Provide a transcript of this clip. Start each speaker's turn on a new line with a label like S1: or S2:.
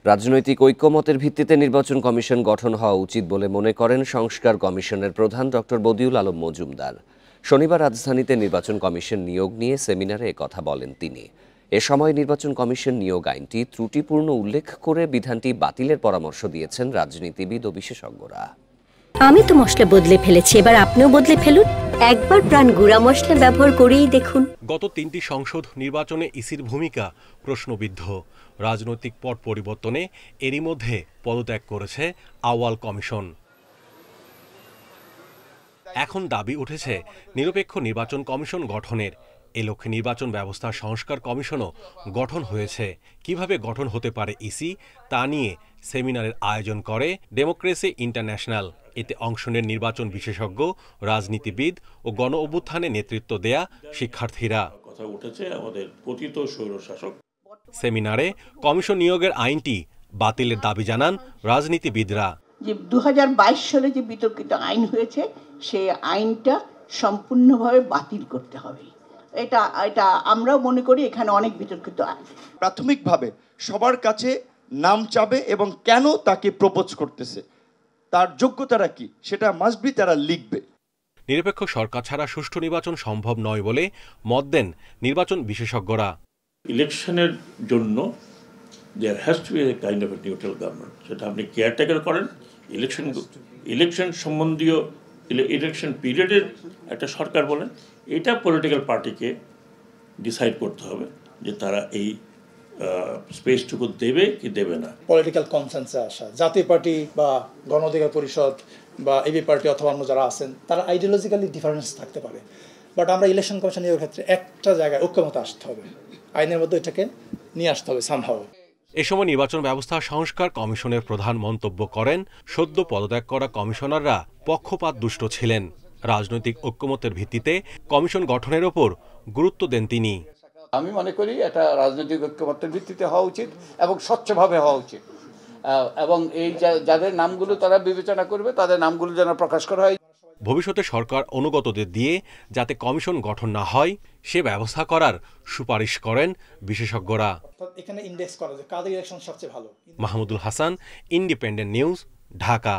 S1: রাজনৈতিক ঐক্যমতের ভিত্তিতে নির্বাচন কমিশন গঠন হওয়া উচিত বলে মনে করেন সংস্কার কমিশনের প্রধান ডক্টর বদিউল আলম মজুমদার। শনিবার রাজধানীতে নির্বাচন কমিশন নিয়োগ নিয়ে সেমিনারে একথা বলেন তিনি। এ সময় নির্বাচন কমিশন নিয়োগ আইনটি ত্রুটিপূর্ণ উল্লেখ করে বিধানটি বাতিলের পরামর্শ দিয়েছেন রাজনীতিবিদ ও বিশেষজ্ঞরা।
S2: আমি তো মশলা বদলে ফেলেছি, এবার আপনিও বদলে ফেলুন। একবার প্রাণ গুঁড়া মশলা ব্যবহার করেই দেখুন।
S3: গত 3টি সংসদ নির্বাচনে ইসির ভূমিকা প্রশ্নবিদ্ধ। রাজনৈতিক পট পরিবর্তনে এরই মধ্যে পদত্যাগ করেছে আউয়াল কমিশন। এখন দাবি উঠেছে নিরপেক্ষ নির্বাচন কমিশন গঠনের। এ লক্ষ্যে নির্বাচন ব্যবস্থা সংস্কার কমিশনও গঠন হয়েছে। কিভাবে গঠন হতে পারে ইসি তা নিয়ে সেমিনারের আয়োজন করে ডেমোক্রেসি ইন্টারন্যাশনাল। এতে অংশ নেন নির্বাচন বিশেষজ্ঞ, রাজনীতিবিদ ও গণ অভ্যুত্থানে নেতৃত্ব দেয়া শিক্ষার্থীরা।
S4: কথা উঠেছে আমাদের পতিত স্বৈরশাসক।
S3: সেমিনারে কমিশন নিয়োগের আইনটি বাতিলের দাবি জানান রাজনীতিবিদরা।
S5: যে 2022 সালে যে বিতর্কিত আইন হয়েছে সেই আইনটা সম্পূর্ণভাবে বাতিল করতে হবে। এটা আমরাও মনে করি এখানে অনেক বিতর্কিত আইন।
S6: প্রাথমিকভাবে সবার কাছে নাম চাবে এবং কেন তাকে প্রপোজ করতেছে, তার যোগ্যতাটা কি, সেটা মাস্ট বি তারা লিখবে।
S3: নিরপেক্ষ সরকার ছাড়া সুষ্ঠু নির্বাচন সম্ভব নয় বলে মত দেন নির্বাচন বিশেষজ্ঞরা।
S4: ইলেকশনের জন্য there has to be a kind of a neutral government. সেটা আপনি কেয়ারটেকার করেন, ইলেকশন সম্বন্ধীয় ইলেকশন পিরিয়ডের একটা সরকার বলেন, এটা পলিটিক্যাল পার্টিকে ডিসাইড করতে হবে যে তারা এই স্পেসটুকু দেবে কি দেবে না।
S7: পলিটিক্যাল কনসেন্সাসে আসা, জাতীয় পার্টি বা গণ অধিকার পরিষদ বা এবি পার্টি অথবা অন্য যারা আছেন তারা আইডিওলজিক্যালি ডিফারেন্স থাকতে পারে, বাট আমরা ইলেকশন কমিশনের ক্ষেত্রে একটা জায়গায় ঐক্যমত আসতে হবে, আইনের মধ্যে এটাকে নিয়ে আসতে হবে সামহাও।
S3: এ সময় নির্বাচন ব্যবস্থা সংস্কার কমিশনের প্রধান মন্তব্য করেন, সদ্য পদত্যাগ করা কমিশনাররা পক্ষপাত দুষ্ট ছিলেন। রাজনৈতিক ঐক্যমতের ভিত্তিতে কমিশন গঠনের ওপর গুরুত্ব দেন তিনি।
S8: আমি মনে করি এটা রাজনৈতিক ঐক্যমতের ভিত্তিতে হওয়া উচিত এবং স্বচ্ছভাবে হওয়া উচিত, এবং এই যাদের নামগুলো তারা বিবেচনা করবে তাদের নামগুলো যেন প্রকাশ করা হয়।
S3: ভবিষ্যতে সরকার অনুগতদের দিয়ে যাতে কমিশন গঠন না হয় সে ব্যবস্থা করার সুপারিশ করেন বিশেষজ্ঞরা।
S7: এখানে ইন্ডেক্স করা যায় কাদের ইলেকশন সবচেয়ে ভালো।
S3: Mahmudul Hasan, independent news, Dhaka.